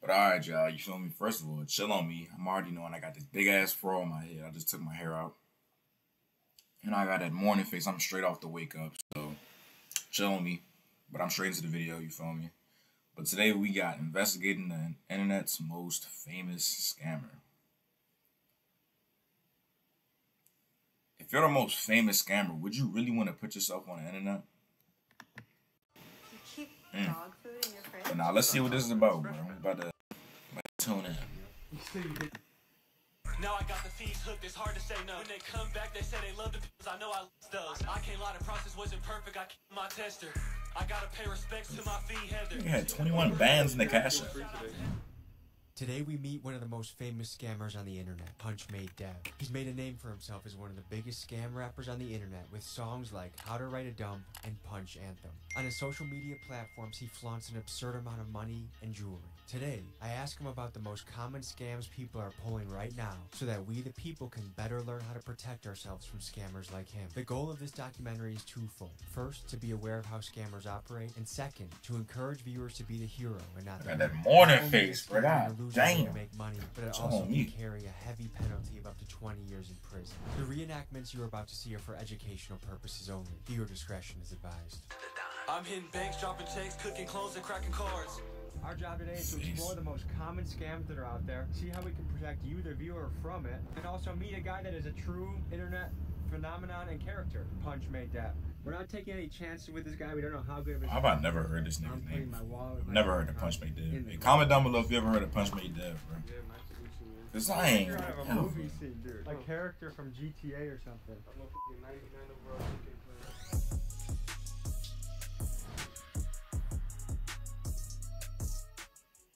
But alright, y'all, you feel me? First of all, chill on me. I'm already knowing I got this big ass fro on my head. I just took my hair out. And I got that morning face. I'm straight off the wake up. So, chill on me. But I'm straight into the video, you feel me? But today we got investigating the internet's most famous scammer. If you're the most famous scammer, would you really want to put yourself on the internet? You keep dog food in your fridge? But now let's see what this is about, bro. I'm about to tune in. Now I got the thieves hooked, it's hard to say no. When they come back, they say they love the pills, I know I lost those. I can't lie, the process wasn't perfect, I kept my tester. I gotta pay respects to my fee Heather. He had 21 bands in the cash app. Today we meet one of the most famous scammers on the internet, Punchmade Dev. He's made a name for himself as one of the biggest scam rappers on the internet with songs like How to Write a Dump and Punch Anthem. On his social media platforms, he flaunts an absurd amount of money and jewelry. Today, I ask him about the most common scams people are pulling right now so that we the people can better learn how to protect ourselves from scammers like him. The goal of this documentary is twofold. First, to be aware of how scammers operate, and second, to encourage viewers to be the hero and not the Got that morning face, bro. God damn. to make money, but it also can carry a heavy penalty of up to 20 years in prison. The reenactments you're about to see are for educational purposes only. Viewer discretion is advised. I'm hitting banks, dropping checks, cooking clothes, and cracking cards. Our job today is to explore the most common scams that are out there, see how we can protect you, the viewer, from it, and also meet a guy that is a true internet phenomenon and character, Punchmade Dev. We're not taking any chances with this guy. We don't know how good of a... I've never heard this nigga's name. Never heard of Punchmade Dev. Hey, comment down below if you ever heard of Punchmade Dev, bro. Yeah, nice to meet you, man. Cause I ain't. You're out of a movie scene, dude. Like character from GTA or something. I'm a fucking 99 overall chicken player.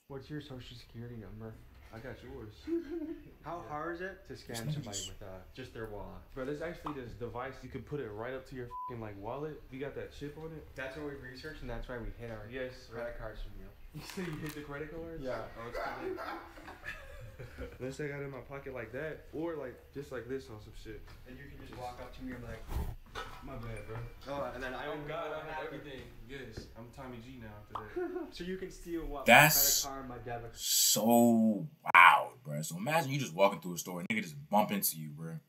What's your social security number? I got yours. How hard is it to scam somebody with just their wallet? Bro, there's actually this device you can put it right up to your fucking like wallet. You got that chip on it. That's what we researched, and that's why we hit our credit cards from you. You say you hit the credit cards? Yeah. Oh, it's too late. Unless I got it in my pocket like that, or like just like this on some shit. And you can just walk up to me and be like, My bad, bro. oh, and then I Oh don't God, I have everything. Yes, I'm Tommy G now after that. So you can steal what? That's my credit card, my debit. so wild, bro. So imagine you just walking through a store and nigga just bump into you, bro.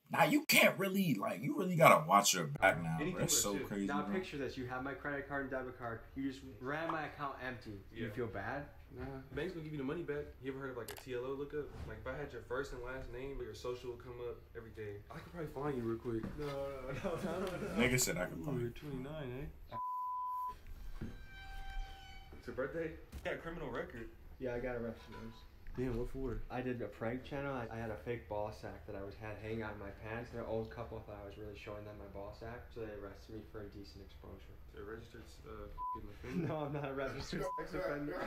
Now you can't really, like, you really gotta watch your back now, bro. That's so crazy, Now bro. picture this: you have my credit card and debit card. You just ran my account empty. You feel bad? Nah, bank's gonna give you the money back. You ever heard of like a TLO lookup? Like if I had your first and last name, but your social will come up every day. I could probably find you real quick. No. Nigga said I could Ooh, probably. you're 29, eh? It's your birthday? You got a criminal record. Yeah, I got arrested. Damn, what for? I did a prank channel. I had a fake ball sack that I had hanging out in my pants. And an old couple thought I was really showing them my ball sack, so they arrested me for indecent exposure. A registered offender? No, I'm not a registered sex offender.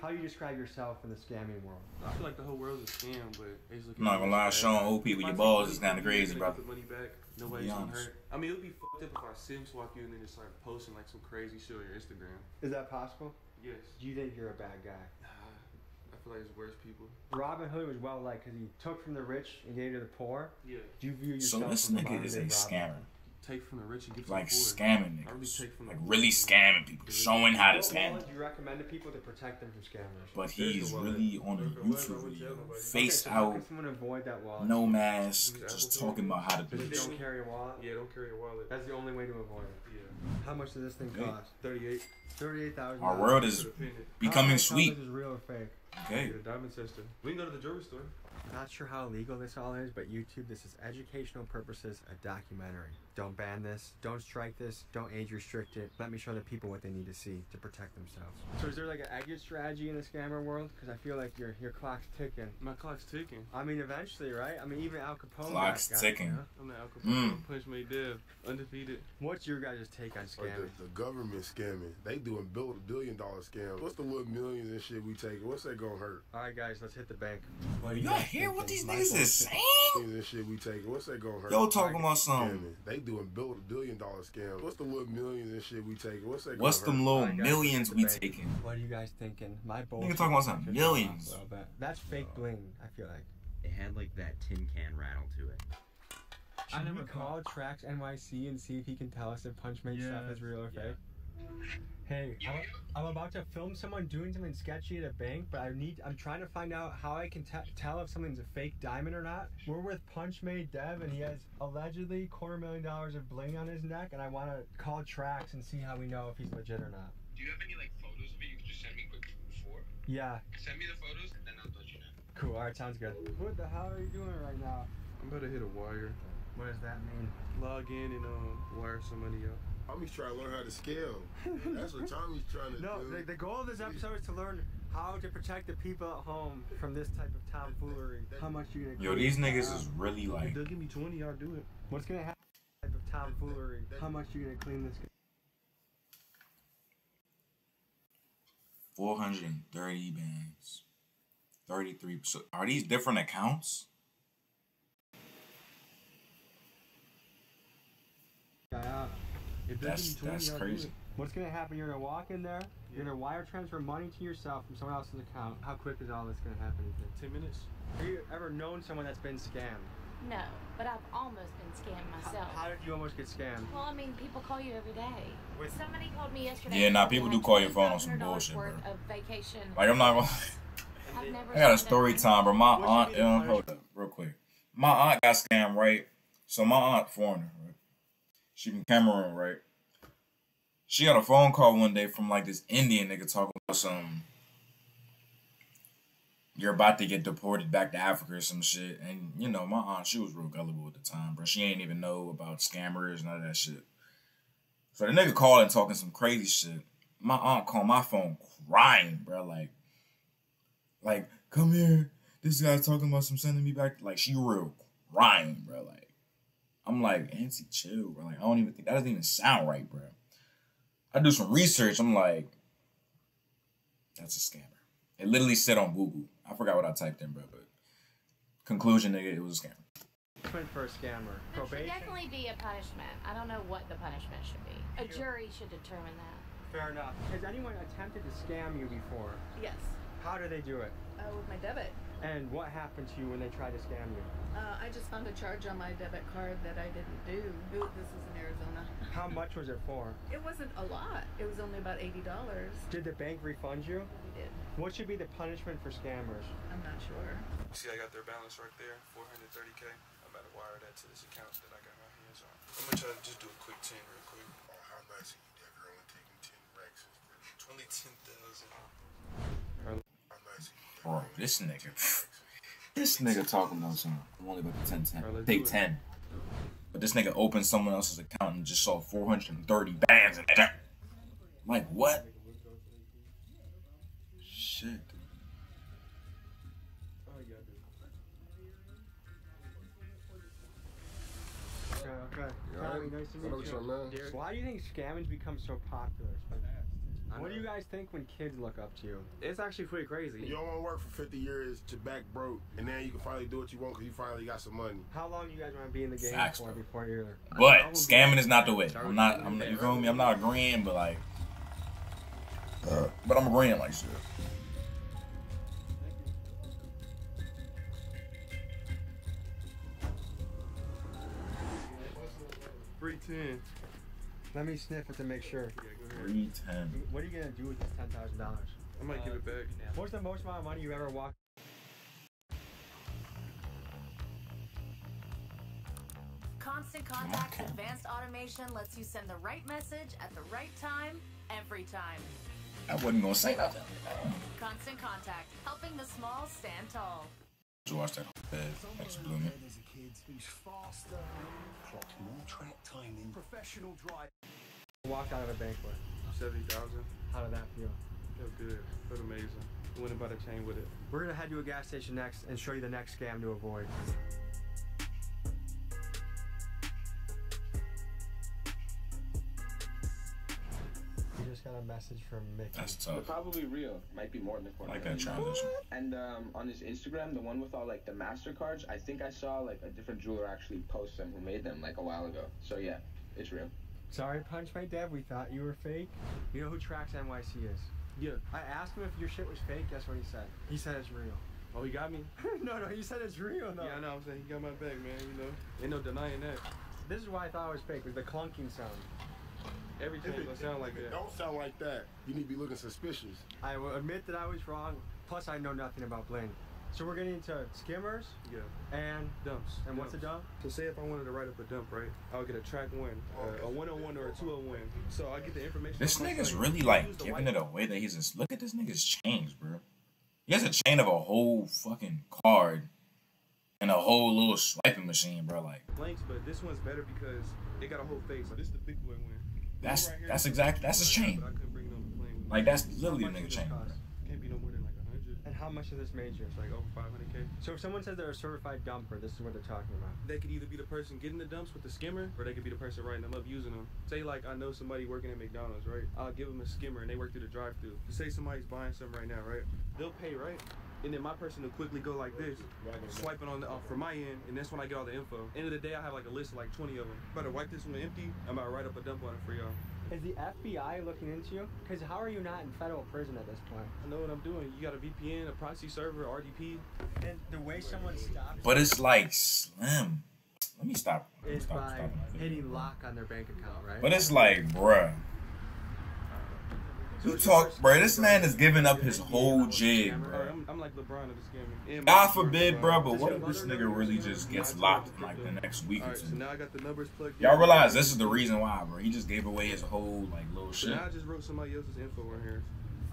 How do you describe yourself in the scamming world? I feel like the whole world's a scam, but they just look I'm not gonna lie, showing OP with your balls is kinda crazy, bro. Put money back. Nobody's gonna hurt. I mean, it would be fucked up if our Sims walk you and then just start posting like some crazy shit on your Instagram. Is that possible? Yes. Do you think you're a bad guy? I feel like it's worse people. Robin Hood was well liked because he took from the rich and gave to the poor. Yeah. Do you view So yourself this from the nigga is a modern-day scammer. Take from the rich and give to Like the poor. scamming I really niggas. take from Like the really scamming people. Showing how to What scam. wallet do you recommend to people to protect them from scammers? But he's really on a YouTube video. Face so how out, can someone avoid that wallet? no mask, just talking about how to do Because this. you don't carry a wallet? Yeah, don't carry a wallet. That's the only way to avoid it. Yeah. How much does this thing Okay. cost? 38. $38,000. Our world is becoming sweet. This is real or fake. Okay. Get a diamond tester. We can go to the jewelry store. Not sure how illegal this all is, but YouTube, this is educational purposes, a documentary. Don't ban this, don't strike this, don't age restrict it. Let me show the people what they need to see to protect themselves. So is there like an exit strategy in the scammer world? Because I feel like your clock's ticking. My clock's ticking. I mean, eventually, right? I mean, even Al Capone. Clock's got ticking. you know? I'm the alcohol. Punchmade Dev. Undefeated. What's your guys' take on Or scamming? the government scamming. They doing billion-dollar scams. What's the little millions and shit we taking? What's that gonna hurt? All right, guys, let's hit the bank. Y'all hear what these niggas is saying? Millions and shit we taking. What's that gonna hurt? Yo, talking about some. Scamming. They doing billion-dollar scams. What's the little millions and shit we taking? What's that gonna What's hurt? them little Alright, guys, millions let's we hit the bank. taking? What are you guys thinking? My bullshit. Nigga talking about some should millions. come off a little bit. That's fake bling, I feel like. It had like that tin can rattle to it. Should we call Tracks NYC and see if he can tell us if Punchmade stuff is real or fake? Hey, I'm about to film someone doing something sketchy at a bank, but I'm trying to find out how I can tell if something's a fake diamond or not. We're with Punchmade Dev, and he has allegedly $250,000 of bling on his neck, and I want to call Trax and see how we know if he's legit or not. Do you have any like photos of it you can just send me quick before? Yeah. Send me the photos and then I'll let you know. Cool, alright, sounds good. What the hell are you doing right now? I'm about to hit a wire. What does that mean? Log in and wire some money out. Tommy's trying to learn how to scale. That's what Tommy's trying to do. No, the goal of this episode is to learn how to protect the people at home from this type of tomfoolery. How much you gonna? Yo, these niggas is really like. If they'll give me 20, I'll do it. What's gonna happen? Type of tomfoolery. How much you gonna clean this? 430 bands. 33. So are these different accounts? If they'll give me 20, That's I'll do crazy. it. What's gonna happen? You're gonna walk in there. You're gonna wire transfer money to yourself from someone else's account. How quick is all this gonna happen? 10 minutes. Have you ever known someone that's been scammed? No, but I've almost been scammed myself. How did you almost get scammed? Well, I mean, people call you every day. Somebody called me yesterday. Yeah, nah, and people they do had call your phone on some $2,500 bullshit, worth bro. of vacation. Like, I'm not gonna. I've never I got a seen story that. time, bro. My What aunt, you mean, hold up, real quick. My aunt got scammed, right? So my aunt, foreigner, right? She from Cameroon, right? She got a phone call one day from like this Indian nigga talking about some. You're about to get deported back to Africa or some shit, and you know my aunt, she was real gullible at the time, bro. She ain't even know about scammers, none of that shit. So the nigga called and talking some crazy shit. My aunt called my phone crying, bro, like, come here. This guy's talking about some sending me back. Like, she real crying, bro. Like, I'm like, Auntie, chill, bro. Like, I don't even think, that doesn't even sound right, bro. I do some research. I'm like, that's a scammer. It literally said on Google. I forgot what I typed in, bro, but conclusion, nigga, it was a scammer. Punishment for a scammer. There should Probation. definitely be a punishment. I don't know what the punishment should be. A jury should determine that. Fair enough. Has anyone attempted to scam you before? Yes. How did they do it? With my debit. And what happened to you when they tried to scam you? I just found a charge on my debit card that I didn't do. This is in Arizona. How much was it for? It wasn't a lot. It was only about $80. Did the bank refund you? They did. What should be the punishment for scammers? I'm not sure. See, I got their balance right there, 430K. I'm about to wire that to this account that I got my hands on. I'm gonna try to just do a quick 10 real quick. Oh, how nice of you, that girl, only taking 10 racks. Only 10,000. How nice of you. Bro, this nigga. This nigga talking about something. I'm only about to 10. Alright, let's Take do it. 10. But this nigga opened someone else's account and just saw 430 bands in there. Like, what? Shit. Okay. You Tommy, alright? nice to I meet know what you. you're man. Why do you think scamming become so popular? What do you guys think when kids look up to you? It's actually pretty crazy. You don't want to work for 50 years to back broke, and then you can finally do what you want because you finally got some money. How long do you guys want to be in the game Facts, for bro. before you're... But scamming is not the way. I'm not, you feel me? I'm not agreeing, but like, but I'm agreeing like shit. Free 10. Let me sniff it to make sure. Yeah, go ahead. 310. What are you going to do with this $10,000? I might give it back. What's the most amount of money you ever walked? Constant Contact's advanced automation lets you send the right message at the right time, every time. I wasn't gonna say nothing. Constant Contact, helping the small stand tall. Just watch that bed. Thanks, Blooming. There's a kid who's faster, clocks more track timing, professional drive. Walked out of a bank with. 70,000. How did that feel? Felt good. Felt amazing. Went about a chain with it. We're going to head to a gas station next and show you the next scam to avoid. We just got a message from Mickey. That's They're tough. probably real. Might be more than I like 4 that transition. And on his Instagram, the one with all like the MasterCards, I think I saw like a different jeweler actually post them who made them like a while ago. So yeah, it's real. Sorry, Punchmade Dev, we thought you were fake. You know who Trax NYC is? Yeah. I asked him if your shit was fake. Guess what he said? He said it's real. Oh, he got me? no, he said it's real, though. Yeah, I know. I'm saying he got my back, man. You know, ain't no denying that. This is why I thought it was fake, was the clunking sound. Every chain gonna sound like If it that. don't sound like that, you need to be looking suspicious. I will admit that I was wrong. Plus, I know nothing about bling. So we're getting into skimmers Yeah. and Dumps. And what's a dump? So say if I wanted to write up a dump, right? I would get a track 1, a 101 or a 201. So I get the information. This on my nigga's site. really Use like the giving white- it away that he's just look at this nigga's chains, bro. He has a chain of a whole fucking card and a whole little swiping machine, bro. Like blanks, but this one's better because they got a whole face. So this is the big boy one. that's Right here, that's this exactly is that's his the one, chain. but I couldn't bring it on the plane. Like that's literally a How much nigga does chain. this Bro. cost? Can't be no more than like 100. And how much is this major? It's like over 500K. So if someone says they're a certified dumper, this is what they're talking about. They could either be the person getting the dumps with the skimmer, or they could be the person writing them up using them. Say like I know somebody working at McDonald's, right? I'll give them a skimmer and they work through the drive-thru. Say somebody's buying something right now, right? They'll pay, right? And then my person will quickly go like this, swiping on the from my end, and that's when I get all the info. End of the day, I have like a list of like 20 of them. I'm about to wipe this one empty. I'm about to write up a dump on it for y'all. Is the FBI looking into you? Because how are you not in federal prison at this point? I know what I'm doing. You got a VPN, a proxy server, RDP. And the way someone stops But it's like slim. Let me stop. Let me is stop by stopping the video, hitting bro. lock on their bank account, right? But it's like, bruh. You talk, bruh. This man is giving up his whole jig, bruh. I'm like LeBron of the scamming. And God my- forbid, bro, but Does what your if this mother nigga know really your just number? gets I locked told in you like to the put next week or Alright, so two? now I got the numbers plugged in. Y'all realize this is the reason why, bro. He just gave away his whole like little So shit. now I just wrote somebody else's info in here.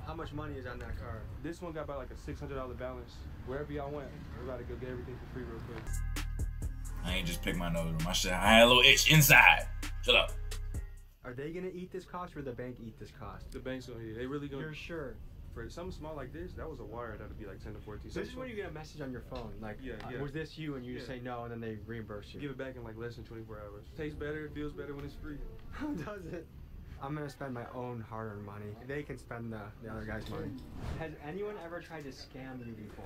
How much money is on that card? This one got about like a $600 balance. Wherever y'all went, we're about to go get everything for free real quick. I ain't just pick my nose, bro. My shit, I had a little itch inside. Shut up. Are they gonna eat this cost or the bank eat this cost? The bank's gonna hit. They really gonna. You're sure? For something small like this, that was a wire that'd be like 10 to 14. So this is when you get a message on your phone, like, Yeah, yeah. was this you? And you just Yeah. say no, and then they reimburse you. give it back in like less than 24 hours. Tastes better, it feels better when it's free. How does it? I'm gonna spend my own hard-earned money. They can spend the other guy's money. Has anyone ever tried to scam you before?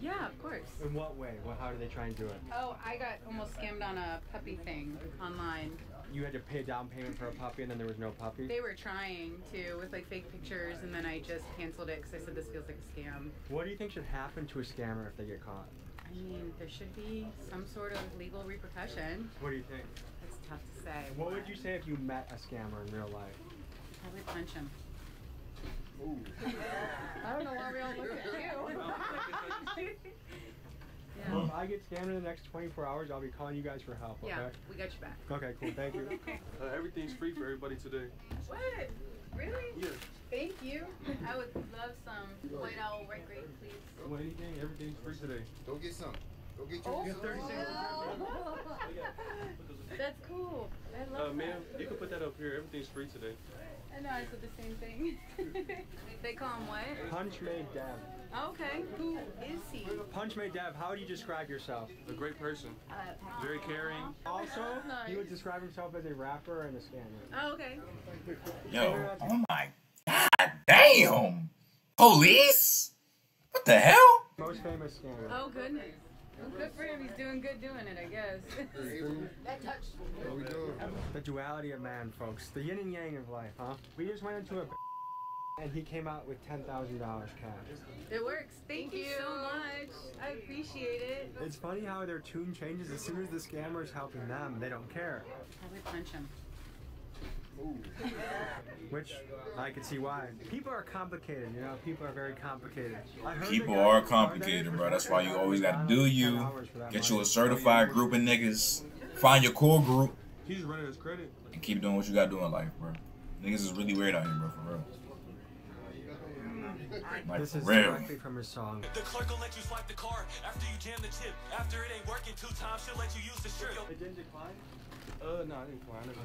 Yeah, of course. In what way? How do they try and do it? Oh, I got almost scammed on a puppy thing online. You had to pay a down payment for a puppy, and then there was no puppy. They were trying to with like fake pictures, and then I just canceled it because I said this feels like a scam. What do you think should happen to a scammer if they get caught? I mean, there should be some sort of legal repercussion. What do you think? It's tough to say. What would you say if you met a scammer in real life? Probably punch him. Ooh. I don't know why we all look at you. Well, if I get scammed in the next 24 hours, I'll be calling you guys for help, okay? Yeah, we got you back. Okay, cool, thank you. Everything's free for everybody today. What? Really? Yeah. Thank you. I would love some White Owl White Grape, please. Well, anything, everything's free today. Go get some. Go get Oh, your 30 seconds. that's cool. I love Ma'am, that. you can put that up here. Everything's free today. I know, I said the same thing. They call him what? Punch Made Dev. Okay, who is he? Punch Made Dev, how would you describe yourself? A great person. Very caring. Also, Nice. he would describe himself as a rapper and a scammer. Oh, okay. Yo, oh my god, damn. Police? What the hell? Most famous scammer. Oh, goodness. Well, good for him. He's doing good doing it, I guess. That touched. What we doing? The duality of man, folks. The yin and yang of life, huh? We just went into a and he came out with $10,000 cash. It works. Thank you so much. I appreciate it. It's funny how their tune changes as soon as the scammer is helping them. They don't care. Probably punch him. Which I can see why. People are complicated, you know. People are very complicated. I heard People the guy are who started complicated, it bro. That's why you was always gotta $10 do you. for that Get you money. a certified group of niggas. Find your core group He's running his credit. and keep doing what you gotta do in life, bro. Niggas is really weird out here, bro, for real. Like, This for is real. directly from his song. The clerk will let you swipe the card after you jam the chip. After it ain't working 2 times, she'll let you use the strip. It didn't decline? No, I didn't fly. I never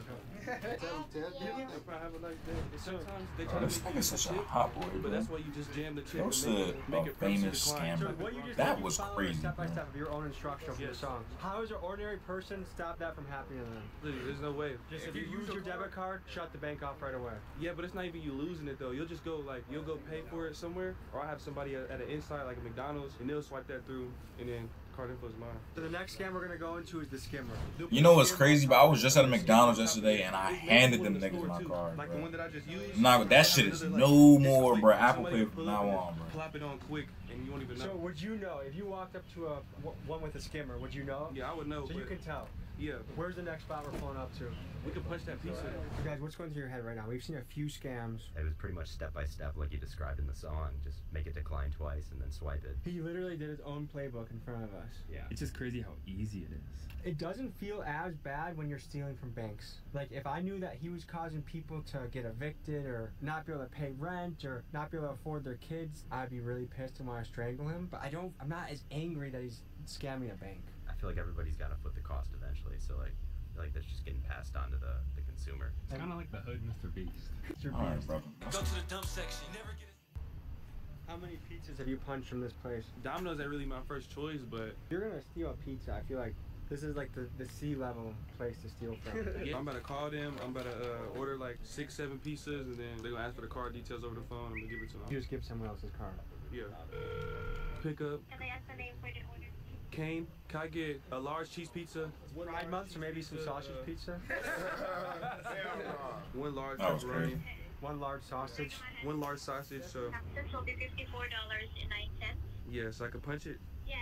Yeah, probably have a nice day. And sometimes they try Bro, to this make nigga's you such a chip, hot boy, but bro. that's why you just jam the chip Roast and a make it press famous decline. scammer. So what you just That did, was you followed crazy, step by bro. step of your own instruction for the song. How is an ordinary person stop that from happening to them? Literally, there's no way. Just if you use your debit card, shut the bank off right away. Yeah, but it's not even you losing it though. You'll just go you'll go pay for it somewhere, or I have somebody at an inside like a McDonald's, and they'll swipe that through, and then card info's mine. So the next scam we're gonna go into is the skimmer. You know what's crazy? But I was just at a McDonald's yesterday and I handed them niggas my card, Like the one bro. that I just used. Nah, that shit is no more, bro. Apple Pay from now on, bro. Clap it on quick, and you won't even know. So would you know if you walked up to one with a skimmer? Would you know? Yeah, I would know. So you but can tell. Yeah. Where's the next spot we're pulling up to? We can punch that pizza. So guys, what's going through your head right now? We've seen a few scams. It was pretty much step by step like you described in the song. Just make it decline twice and then swipe it. He literally did his own playbook in front of us. Yeah. It's just crazy how easy it is. It doesn't feel as bad when you're stealing from banks. Like, if I knew that he was causing people to get evicted or not be able to pay rent or not be able to afford their kids, I'd be really pissed and want to strangle him. But I'm not as angry that he's scamming a bank. I feel like everybody's got to foot the cost eventually, so like that's just getting passed on to the consumer. It's kind of like the hood Mr. Beast. Mr. All right, Beast. bro. Go to the dump section. Never get How many pizzas have you punched from this place? Domino's ain't really my first choice, but If you're gonna steal a pizza, I feel like this is like the C-level place to steal from. yeah, I'm about to call them. I'm about to order like 6-7 pizzas, and then they're gonna ask for the card details over the phone. I'm gonna give it to them. You just give someone else's card. Yeah. Pick up. Can I ask the name for the order? Kane, can I get a large cheese pizza? Pride month, so maybe some sausage pizza. One large That was pepperoni. crazy. One large sausage. One large sausage. So This will be $54.09. yes, I can punch it. Yes.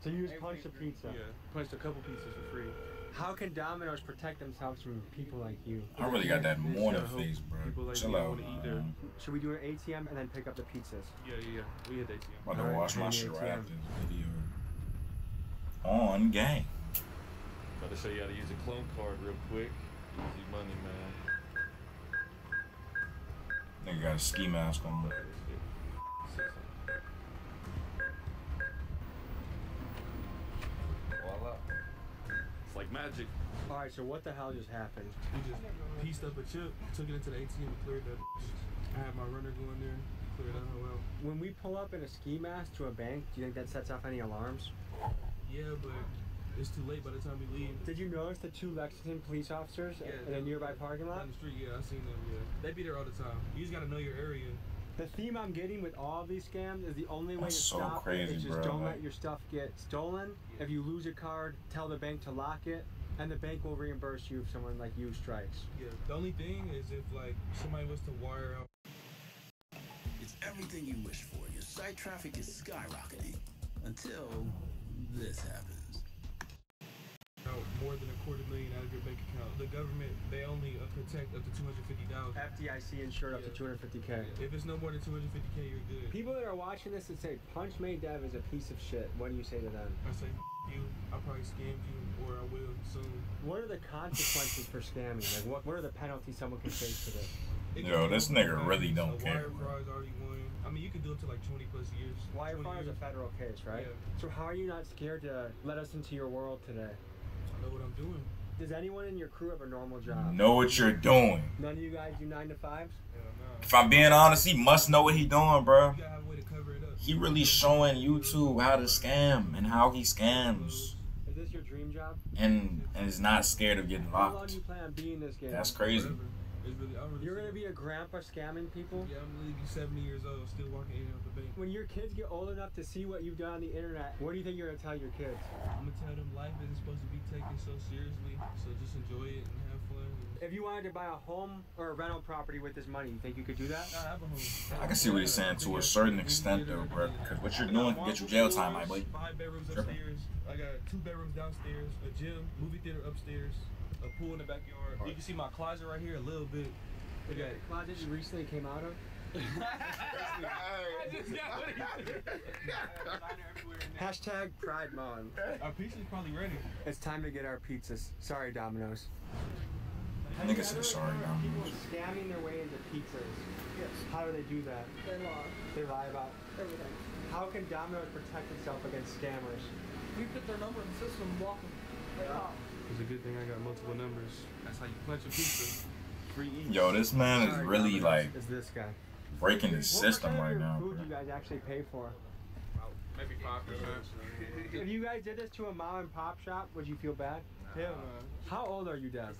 So you just punched a pizza. Yeah, punched a couple pizzas for free. How can Domino's protect themselves from people like you? I really got that morning hope face, bro. people like Chill me out, wanna eat there. man. Should we do an ATM and then pick up the pizzas? Yeah. We hit ATM. I'm about to Alright, watch my pay shit me right ATM. after this video. On game. About to show you how to use a clone card real quick. Easy money, man. Nigga got a ski mask on. Voila. It's like magic. Alright, so what the hell just happened? We just pieced up a chip, took it into the ATM, and cleared that. I had my runner go in there, clear that whole out. When we pull up in a ski mask to a bank, do you think that sets off any alarms? Yeah, but it's too late by the time we leave. Did you notice the two Lexington police officers in a they- nearby parking lot? Down the street, yeah, I seen them, yeah. They be there all the time. You just gotta know your area. The theme I'm getting with all of these scams is the only way That's to so stop crazy, it is just bro. don't Like- let your stuff get stolen. If you lose a card, tell the bank to lock it, and the bank will reimburse you if someone like you strikes. Yeah. The only thing is if like somebody was to wire out. It's everything you wish for. Your site traffic is skyrocketing until this happens. More than $250,000 out of your bank account. The government, they only protect up to $250,000. FDIC insured up to 250K. If it's no more than $250K, you're good. People that are watching this and say Punch Made Dev is a piece of shit, what do you say to them? I say you, I probably scammed you, or I will soon. What are the consequences for scamming? Like, what are the penalties someone can face for this? Yo, this nigga really don't care, Wire fraud's already won. I mean, you can do it to like 20 plus years. Wire 20 fraud is a years. federal case, right? Yeah. So how are you not scared to let us into your world today? I know what I'm doing. Does anyone in your crew have a normal job? Know what you're doing. None of you guys do 9 to 5s? Hell no. If I'm being honest, he must know what he doing, bro. You gotta have a way to cover it up. He really showing YouTube how to scam and how he scams. Is this your dream job? And is not scared of getting How long locked. do you plan on being this game? That's crazy. It's really, I'm really You're gonna be a grandpa scamming people? Yeah, I'm really 70 years old, still walking in and out the bank. When your kids get old enough to see what you've done on the internet, what do you think you're gonna tell your kids? I'm gonna tell them life isn't supposed to be taken so seriously, so just enjoy it and have fun. If you wanted to buy a home or a rental property with this money, you think you could do that? I have a home. I can see what he's saying to a certain extent, though, bro. Because what you're doing can get you jail time, my boy. 5 bedrooms Tripping. upstairs. I got 2 bedrooms downstairs, a gym, movie theater upstairs, a pool in the backyard. You can see my closet right here a little bit. Look at the closet you recently came out of. Hashtag Pride Month. Our pizza's probably ready. It's time to get our pizzas. Sorry, Domino's. Nigga said sorry, People Domino's. scamming their way into pizzas. Yes. How do they do that? They lie. They lie about Everything. How can Domino's protect itself against scammers? We put their number in the system, block them. They pop. It's a good thing I got multiple numbers. That's how you punch a pizza. Free each. Yo, this man is Sorry, really Domino's. like Is this guy? breaking the system What right percentage of now, your food bro. you guys actually pay for? Maybe 5%. If you guys did this to a mom and pop shop, would you feel bad? Hell no. How old are you, Dev?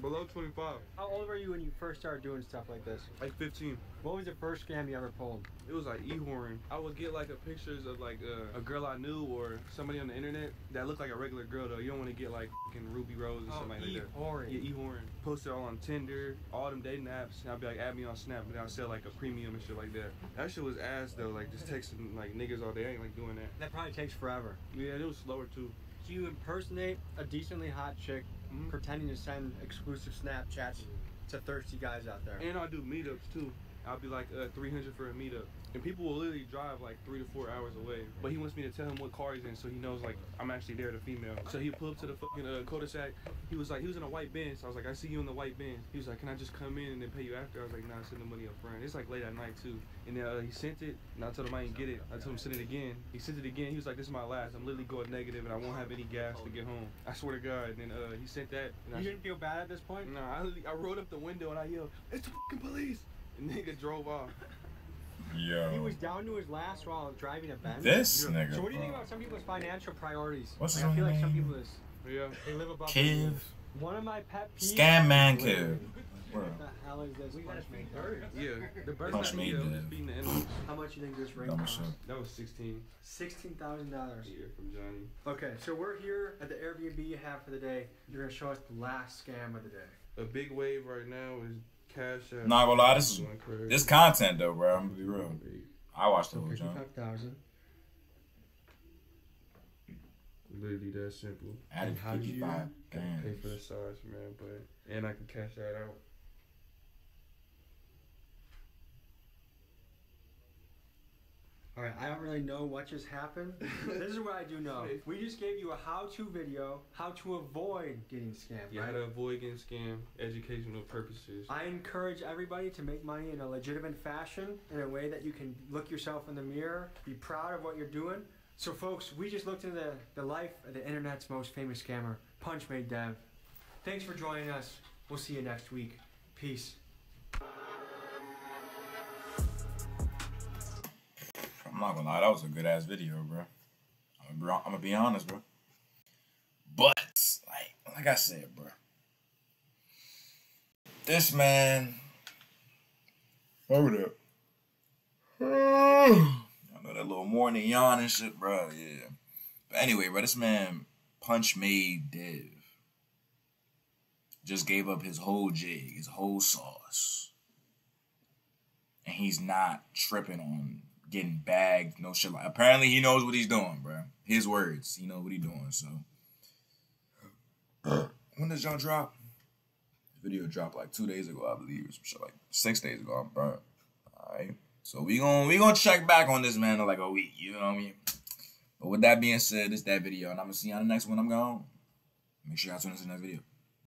Below 25. How old were you when you first started doing stuff like this? Like 15. What was the first scam you ever pulled? It was like e-whoring. I would get like pictures of like a girl I knew or somebody on the internet that looked like a regular girl though. You don't want to get like fucking Ruby Rose or something like that. e-whoring. Yeah, e-whoring. Post it all on Tinder, all them dating apps. And I'd be like, add me on Snap, and I'll sell like a premium and shit like that. That shit was ass though. Like just texting like niggas all day. I ain't like doing that. That probably takes forever. Yeah, it was slower too. you impersonate a decently hot chick pretending to send exclusive Snapchats to thirsty guys out there. And I do meetups too. I'll be like 300 for a meetup. And people will literally drive like 3 to 4 hours away. But he wants me to tell him what car he's in so he knows like I'm actually there, the female. So he pulled up to the fucking cul-de-sac. He was in a white Benz. So I was like, I see you in the white Benz. He was like, can I just come in and then pay you after? I was like, nah, send the money up front. It's like late at night too. And then he sent it, and I told him I didn't get it. I told him send it again. He sent it again. He was like, this is my last. I'm literally going negative and I won't have any gas to get home. I swear to God. And then he sent that. And You didn't feel bad at this point? Nah, I rolled up the window and I yelled, it's the fucking police. And nigga drove off. Yo. He was down to his last while driving a Benz. This nigga, So what do you think bro. about some people's financial priorities? What's like, his I feel like name? some people is they live above their Kiv. means. One of my pet peeves. Scam man is Kiv. littering. Bro. What the hell is this? Yeah, the bird Punch me dead. beating the animals. How much you think this ring Dumb costs? shit. That was 16. $16,000. Yeah, from Johnny. Okay, so we're here at the Airbnb you have for the day. You're gonna show us the last scam of the day. A big wave right now is Cash App. Not gonna lie, this is Going crazy. this content though, bro. I'm gonna be real. I watched the whole jump. 55,000. Literally that simple. Added How did you 55. Pay Damn. for the size, man, and I can cash that out. Alright, I don't really know what just happened. This is what I do know. We just gave you a how-to video, how to avoid getting scammed. You right? gotta avoid getting scammed, educational purposes. I encourage everybody to make money in a legitimate fashion, in a way that you can look yourself in the mirror, be proud of what you're doing. So folks, we just looked into the life of the internet's most famous scammer, Punchmade Dev. Thanks for joining us. We'll see you next week. Peace. I'm not gonna lie, that was a good ass video, bro. I'm gonna be honest, bro. But like I said, bro, this man. Hold up. I know that little morning yawn and shit, bro. Yeah. But anyway, bro, this man Punchmade Dev just gave up his whole jig, his whole sauce, and he's not tripping on getting bagged, no shit like. Apparently, he knows what he's doing, bro. His words, he knows what he's doing. So, when does John drop? The video dropped like 2 days ago, I believe, or some shit like 6 days ago. I'm burnt. All right. So we gonna check back on this man in like a week. You know what I mean? But with that being said, it's that video, and I'm gonna see you on the next one. I'm gone. Make sure y'all tune into the next video.